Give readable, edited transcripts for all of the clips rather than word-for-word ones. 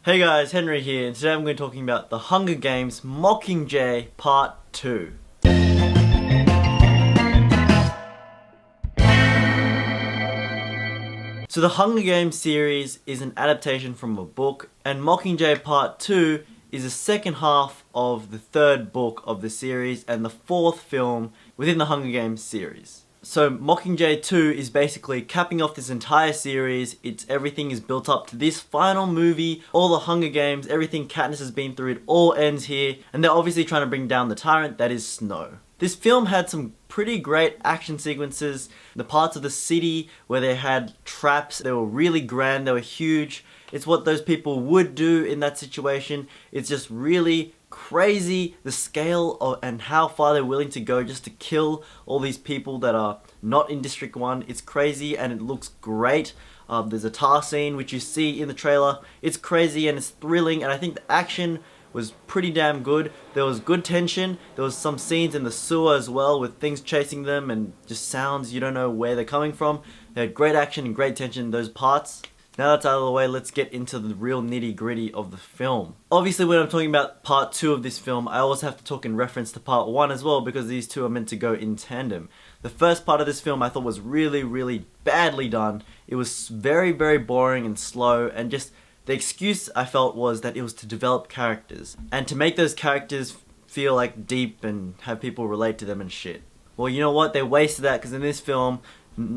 Hey guys, Henry here, and today I'm going to be talking about The Hunger Games Mockingjay Part 2. So the Hunger Games series is an adaptation from a book, and Mockingjay Part 2 is the second half of the third book of the series and the fourth film within the Hunger Games series. So Mockingjay 2 is basically capping off this entire series. Everything is built up to this final movie, all the Hunger Games, everything Katniss has been through, it all ends here, and they're obviously trying to bring down the tyrant that is Snow. This film had some pretty great action sequences. The parts of the city where they had traps, they were really grand, they were huge. It's what those people would do in that situation. It's just really crazy, the scale of, and how far they're willing to go just to kill all these people that are not in District 1. It's crazy and it looks great. There's a tar scene which you see in the trailer. It's crazy and it's thrilling, and I think the action was pretty damn good. There was good tension. There was some scenes in the sewer as well with things chasing them and just sounds you don't know where they're coming from. They had great action and great tension in those parts. Now that's out of the way, let's get into the real nitty-gritty of the film. Obviously, when I'm talking about part 2 of this film, I always have to talk in reference to part 1 as well, because these two are meant to go in tandem. The first part of this film I thought was really badly done. It was very boring and slow, and just the excuse I felt was that it was to develop characters and to make those characters feel like deep and have people relate to them and shit. Well, you know what? They wasted that, because in this film,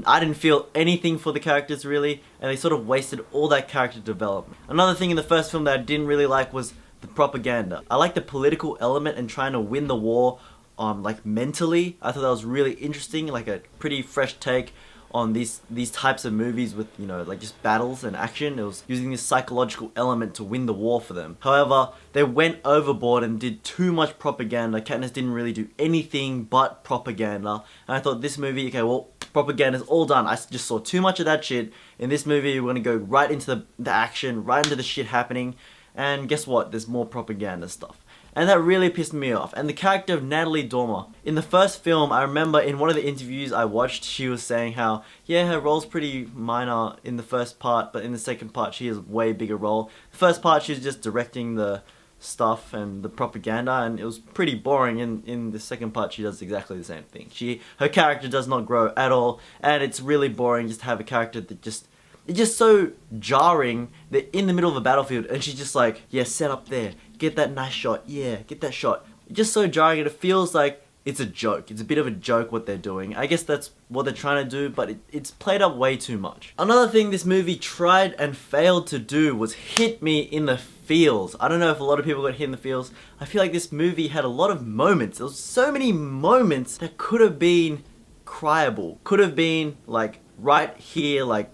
I didn't feel anything for the characters really, and they sort of wasted all that character development. Another thing in the first film that I didn't really like was the propaganda. I like the political element and trying to win the war, like mentally. I thought that was really interesting, like a pretty fresh take on these types of movies with, you know, like just battles and action. It was using this psychological element to win the war for them. However, they went overboard and did too much propaganda. Katniss didn't really do anything but propaganda. And I thought this movie, okay, well, propaganda's all done. I just saw too much of that shit. In this movie, we're gonna go right into the action, right into the shit happening. And guess what? There's more propaganda stuff. And that really pissed me off. And the character of Natalie Dormer. In the first film, I remember in one of the interviews I watched, she was saying how, yeah, her role's pretty minor in the first part, but in the second part, she has a way bigger role. The first part, she was just directing the stuff and the propaganda, and it was pretty boring. In the second part, she does exactly the same thing. Her character does not grow at all, and it's really boring just to have a character that it's just so jarring that in the middle of a battlefield, and she's just like, yeah, set up there, get that nice shot, yeah, get that shot. It's just so jarring, and it feels like it's a joke. It's a bit of a joke what they're doing. I guess that's what they're trying to do, but it's played up way too much. Another thing this movie tried and failed to do was hit me in the feels. I don't know if a lot of people got hit in the feels. I feel like this movie had a lot of moments. There was so many moments that could have been cryable. Could have been like right here, like,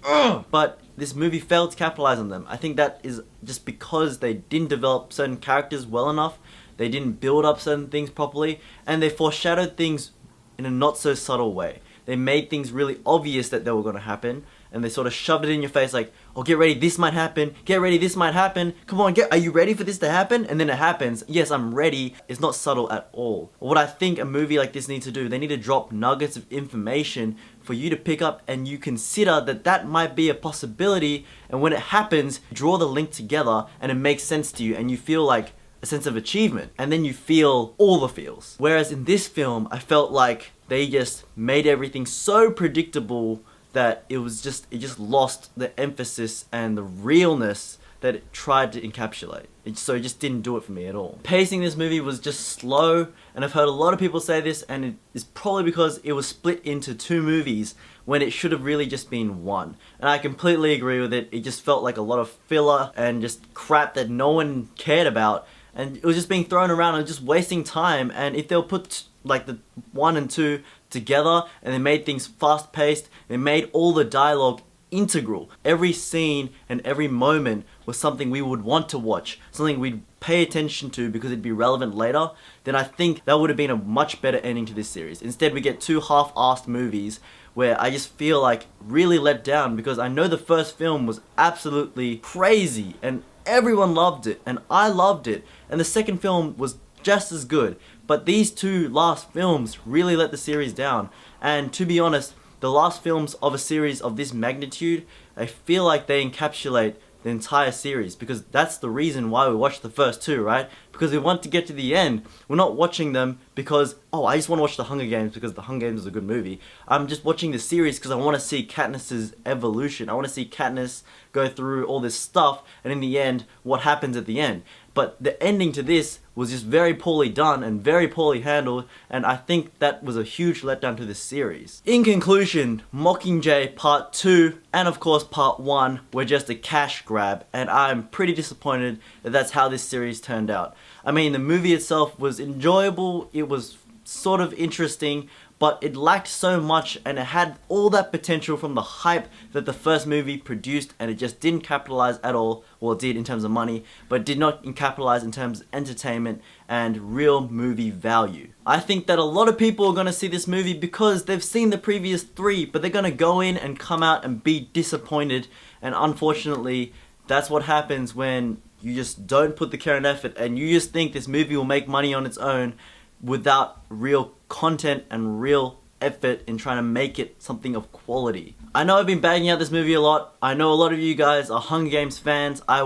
ugh. But this movie failed to capitalize on them. I think that is just because they didn't develop certain characters well enough. They didn't build up certain things properly, and they foreshadowed things in a not so subtle way. They made things really obvious that they were going to happen, and they sort of shoved it in your face like, oh, get ready, this might happen, get ready, this might happen, come on, are you ready for this to happen? And then it happens. Yes, I'm ready. It's not subtle at all. What I think a movie like this needs to do, they need to drop nuggets of information for you to pick up, and you consider that might be a possibility, and when it happens, draw the link together, and it makes sense to you, and you feel like a sense of achievement, and then you feel all the feels. Whereas in this film, I felt like they just made everything so predictable that it just lost the emphasis and the realness that it tried to encapsulate. So it just didn't do it for me at all. Pacing this movie was just slow, and I've heard a lot of people say this, and it is probably because it was split into 2 movies when it should have really just been 1. And I completely agree with it. It just felt like a lot of filler and just crap that no one cared about. And it was just being thrown around and just wasting time. And if they'll put like the 1 and 2 together and they made things fast paced, they made all the dialogue integral. Every scene and every moment was something we would want to watch, something we'd pay attention to because it'd be relevant later, then I think that would have been a much better ending to this series. Instead, we get 2 half-assed movies where I just feel like really let down, because I know the first film was absolutely crazy and everyone loved it, and I loved it, and the second film was just as good, but these 2 last films really let the series down. And to be honest, the last films of a series of this magnitude, I feel like they encapsulate the entire series, because that's the reason why we watched the first two, right? Because we want to get to the end. We're not watching them because, oh, I just want to watch The Hunger Games because The Hunger Games is a good movie. I'm just watching the series because I want to see Katniss's evolution. I want to see Katniss go through all this stuff, and in the end, what happens at the end. But the ending to this was just very poorly done and very poorly handled, and I think that was a huge letdown to this series. In conclusion, Mockingjay Part 2 and of course Part 1 were just a cash grab, and I'm pretty disappointed that that's how this series turned out. I mean, the movie itself was enjoyable, it was sort of interesting, but it lacked so much, and it had all that potential from the hype that the first movie produced, and it just didn't capitalize at all. Well, it did in terms of money, but did not capitalize in terms of entertainment and real movie value. I think that a lot of people are going to see this movie because they've seen the previous three, but they're going to go in and come out and be disappointed, and unfortunately, that's what happens when you just don't put the care and effort, and you just think this movie will make money on its own without real content and real effort in trying to make it something of quality. I know I've been bagging out this movie a lot. I know a lot of you guys are Hunger Games fans. I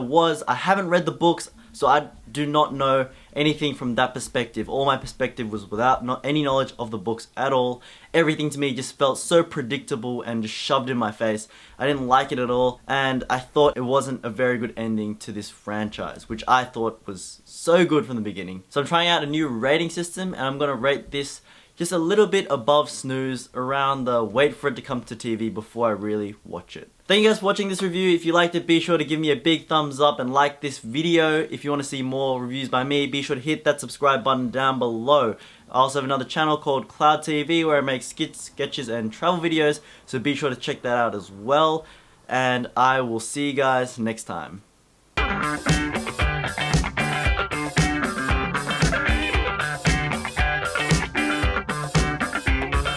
haven't read the books, so I do not know anything from that perspective. All my perspective was without any knowledge of the books at all. Everything to me just felt so predictable and just shoved in my face. I didn't like it at all, and I thought it wasn't a very good ending to this franchise, which I thought was so good from the beginning. So I'm trying out a new rating system, and I'm gonna rate this just a little bit above snooze, around the wait for it to come to TV before I really watch it. Thank you guys for watching this review. If you liked it, be sure to give me a big thumbs up and like this video. If you want to see more reviews by me, be sure to hit that subscribe button down below. I also have another channel called Clowd TV where I make skits, sketches, and travel videos, so be sure to check that out as well. And I will see you guys next time.